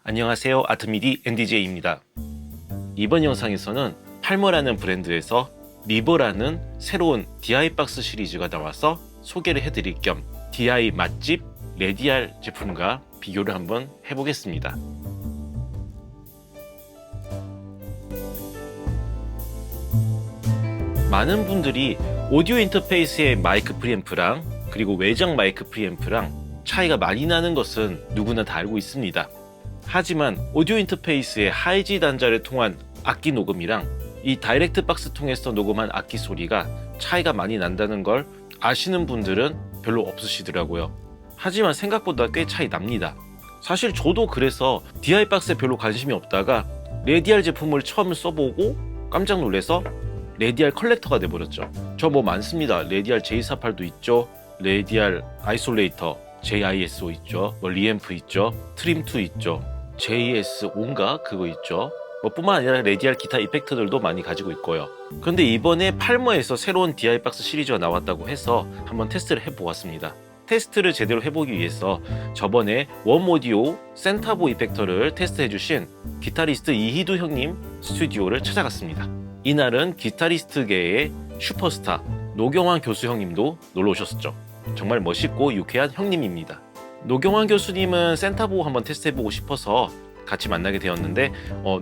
안녕하세요, 아트미디 NDJ입니다. 이번 영상에서는 팔머라는 브랜드에서 리버라는 새로운 DI 박스 시리즈가 나와서 소개를 해드릴 겸 DI 맛집 레디알 제품과 비교를 한번 해보겠습니다. 많은 분들이 오디오 인터페이스의 마이크 프리앰프랑 그리고 외장 마이크 프리앰프랑 차이가 많이 나는 것은 누구나 다 알고 있습니다. 하지만 오디오 인터페이스의 하이지 단자를 통한 악기 녹음이랑 이 다이렉트 박스 통해서 녹음한 악기 소리가 차이가 많이 난다는 걸 아시는 분들은 별로 없으시더라고요. 하지만 생각보다 꽤 차이 납니다. 사실 저도 그래서 DI 박스에 별로 관심이 없다가 레디알 제품을 처음 써보고 깜짝 놀라서 레디알 컬렉터가 돼버렸죠. 저 뭐 많습니다. 레디알 J48도 있죠, 레디알 아이솔레이터 JISO 있죠, 뭐 리앰프 있죠, 트림2 있죠, JS5인가 그거 있죠. 뿐만 아니라 레디알 기타 이펙터들도 많이 가지고 있고요. 그런데 이번에 팔머에서 새로운 DI 박스 시리즈가 나왔다고 해서 한번 테스트를 해보았습니다. 테스트를 제대로 해보기 위해서 저번에 웜오디오 센타보 이펙터를 테스트해주신 기타리스트 이희두 형님 스튜디오를 찾아갔습니다. 이날은 기타리스트계의 슈퍼스타 노경환 교수 형님도 놀러 오셨었죠. 정말 멋있고 유쾌한 형님입니다. 노경환 교수님은 센타보 한번 테스트해보고 싶어서 같이 만나게 되었는데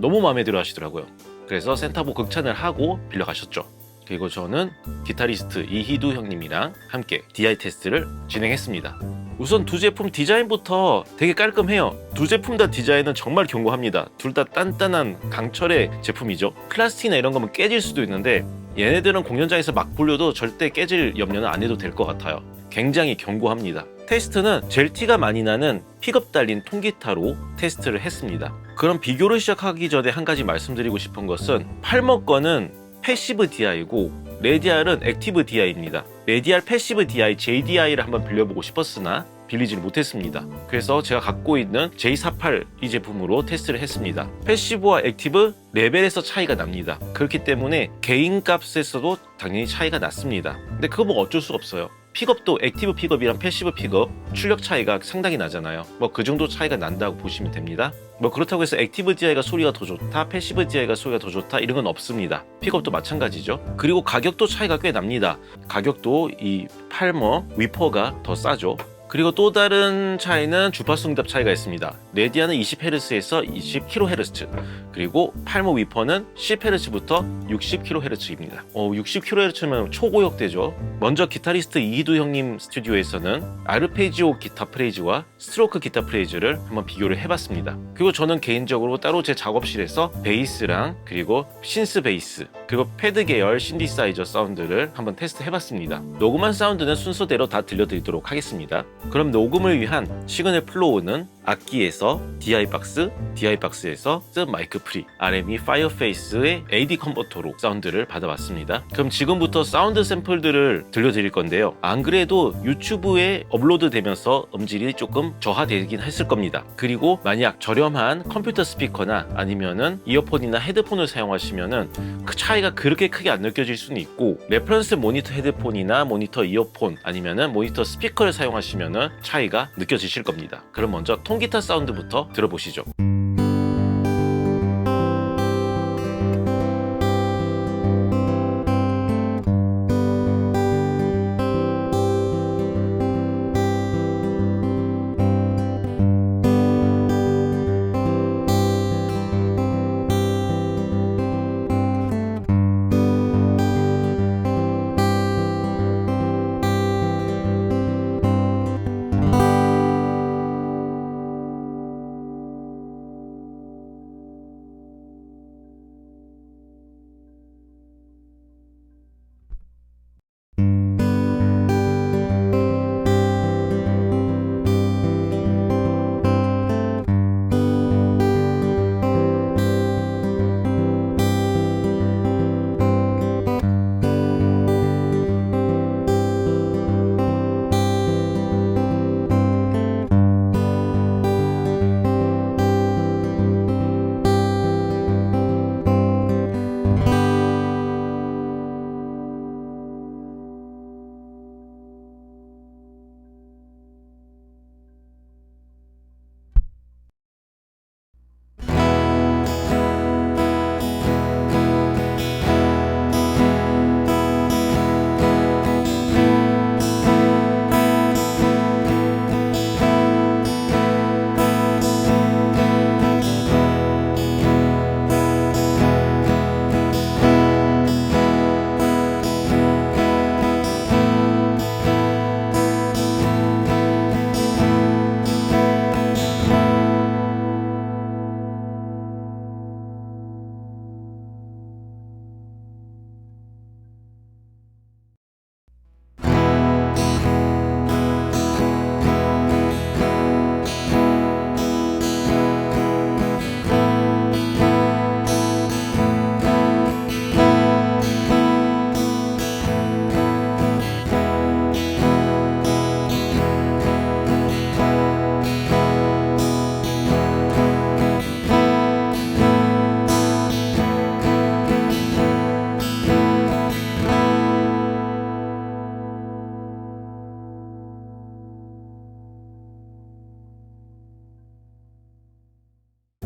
너무 마음에 들어 하시더라고요. 그래서 센타보 극찬을 하고 빌려가셨죠. 그리고 저는 기타리스트 이희두 형님이랑 함께 DI 테스트를 진행했습니다. 우선 두 제품 디자인부터 되게 깔끔해요. 두 제품 다 디자인은 정말 견고합니다. 둘 다 단단한 강철의 제품이죠. 플라스틱이나 이런 거면 깨질 수도 있는데 얘네들은 공연장에서 막 불려도 절대 깨질 염려는 안 해도 될 것 같아요. 굉장히 견고합니다. 테스트는 젤티가 많이 나는 픽업 달린 통기타로 테스트를 했습니다. 그럼 비교를 시작하기 전에 한 가지 말씀드리고 싶은 것은 팔머 거는 패시브 DI고 레디알은 액티브 DI입니다. 레디알 패시브 DI JDI를 한번 빌려보고 싶었으나 빌리지를 못했습니다. 그래서 제가 갖고 있는 J48 이 제품으로 테스트를 했습니다. 패시브와 액티브 레벨에서 차이가 납니다. 그렇기 때문에 개인 값에서도 당연히 차이가 났습니다. 근데 그거 뭐 어쩔 수 없어요. 픽업도 액티브 픽업이랑 패시브 픽업 출력 차이가 상당히 나잖아요. 그 정도 차이가 난다고 보시면 됩니다. 그렇다고 해서 액티브 DI가 소리가 더 좋다, 패시브 DI가 소리가 더 좋다 이런 건 없습니다. 픽업도 마찬가지죠. 그리고 가격도 차이가 꽤 납니다. 가격도 이 팔머 위퍼가 더 싸죠. 그리고 또 다른 차이는 주파수 응답 차이가 있습니다. 레디아는 20Hz에서 20kHz, 그리고 팔머 위퍼는 10Hz부터 60kHz입니다. 60kHz면 초고역대죠. 먼저 기타리스트 이희두 형님 스튜디오에서는 아르페지오 기타 프레이즈와 스트로크 기타 프레이즈를 한번 비교를 해봤습니다. 그리고 저는 개인적으로 따로 제 작업실에서 베이스랑 그리고 신스 베이스 그리고 패드 계열 신디사이저 사운드를 한번 테스트 해봤습니다. 녹음한 사운드는 순서대로 다 들려드리도록 하겠습니다. 그럼 녹음을 위한 시그널 플로우는 악기에서 DI 박스, DI 박스에서 마이크 프리, RME 파이어페이스의 AD 컨버터로 사운드를 받아봤습니다. 그럼 지금부터 사운드 샘플들을 들려드릴 건데요. 안 그래도 유튜브에 업로드 되면서 음질이 조금 저하되긴 했을 겁니다. 그리고 만약 저렴한 컴퓨터 스피커나 아니면은 이어폰이나 헤드폰을 사용하시면은 그 차이가 그렇게 크게 안 느껴질 수는 있고, 레퍼런스 모니터 헤드폰이나 모니터 이어폰 아니면은 모니터 스피커를 사용하시면은 차이가 느껴지실 겁니다. 그럼 먼저 통기타 사운드부터 들어보시죠.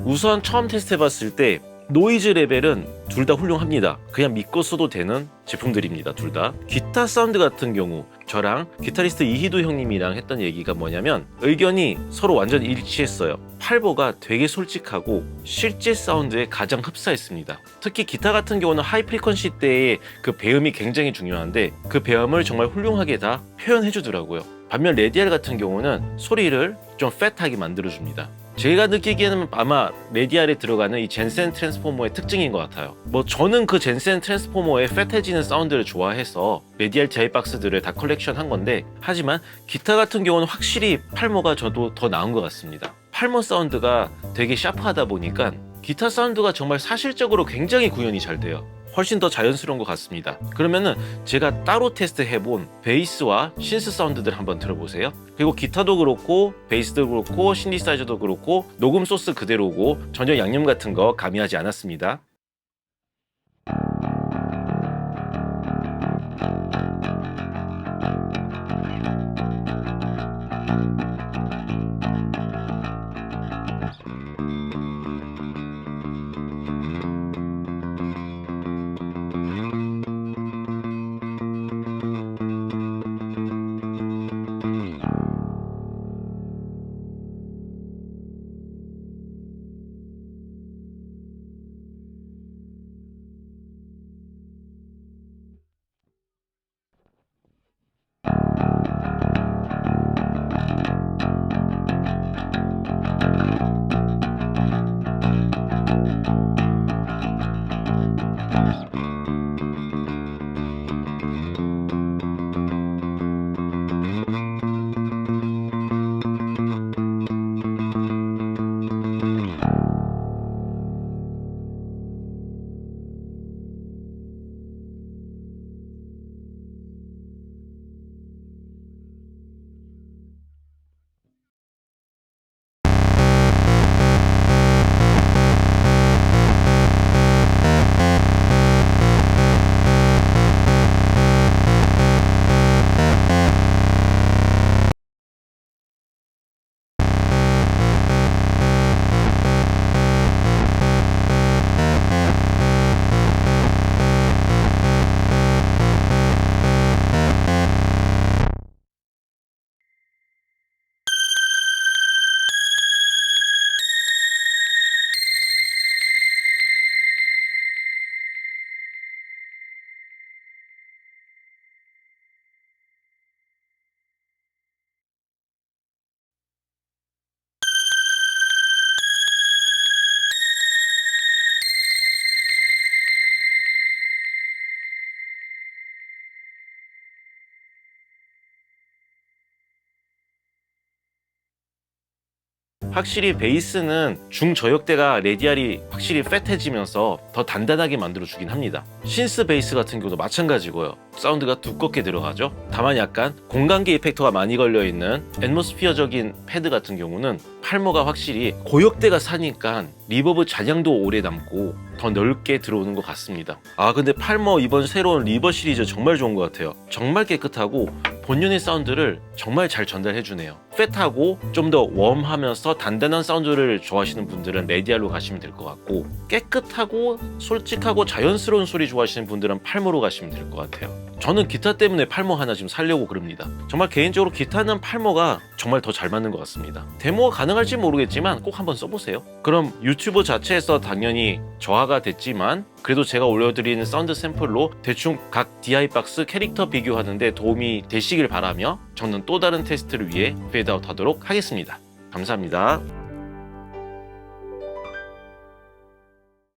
우선 처음 테스트해봤을 때 노이즈 레벨은 둘 다 훌륭합니다. 그냥 믿고 써도 되는 제품들입니다. 둘 다. 기타 사운드 같은 경우 저랑 기타리스트 이희도 형님이랑 했던 얘기가 뭐냐면 의견이 서로 완전 일치했어요. 팔보가 되게 솔직하고 실제 사운드에 가장 흡사했습니다. 특히 기타 같은 경우는 하이 프리퀀시 때의 그 배음이 굉장히 중요한데 그 배음을 정말 훌륭하게 다 표현해 주더라고요. 반면 레디알 같은 경우는 소리를 좀 팻하게 만들어줍니다. 제가 느끼기에는 아마 레디알에 들어가는 이 젠센 트랜스포머의 특징인 것 같아요. 뭐 저는 그 젠센 트랜스포머의 팻해지는 사운드를 좋아해서 레디알 DI 박스들을 다 컬렉션한 건데, 하지만 기타 같은 경우는 확실히 팔모가 저도 더 나은 것 같습니다. 팔모 사운드가 되게 샤프하다 보니까 기타 사운드가 정말 사실적으로 굉장히 구현이 잘 돼요. 훨씬 더 자연스러운 것 같습니다. 그러면은 제가 따로 테스트해본 베이스와 신스 사운드들 한번 들어보세요. 그리고 기타도 그렇고 베이스도 그렇고 신디사이저도 그렇고 녹음 소스 그대로고 전혀 양념 같은 거 가미하지 않았습니다. 확실히 베이스는 중저역대가 레디알이 확실히 팻해지면서 더 단단하게 만들어주긴 합니다. 신스 베이스 같은 경우도 마찬가지고요. 사운드가 두껍게 들어가죠. 다만 약간 공간계 이펙터가 많이 걸려있는 앰모스피어적인 패드 같은 경우는 팔모가 확실히 고역대가 사니까 리버브 잔향도 오래 남고 더 넓게 들어오는 것 같습니다. 근데 팔모 이번 새로운 리버 시리즈 정말 좋은 것 같아요. 정말 깨끗하고 본연의 사운드를 정말 잘 전달해주네요. 팻하고 좀 더 웜하면서 단단한 사운드를 좋아하시는 분들은 레디알로 가시면 될 것 같고, 깨끗하고 솔직하고 자연스러운 소리 좋아하시는 분들은 팔모로 가시면 될 것 같아요. 저는 기타 때문에 팔모 하나 지금 살려고 그럽니다. 정말 개인적으로 기타는 팔모가 정말 더 잘 맞는 것 같습니다. 데모가 가능할지 모르겠지만 꼭 한번 써보세요. 그럼 유튜브 자체에서 당연히 저하가 됐지만 그래도 제가 올려드리는 사운드 샘플로 대충 각 DI 박스 캐릭터 비교하는데 도움이 되시길 바라며 저는 또 다른 테스트를 위해 페이드아웃 하도록 하겠습니다. 감사합니다.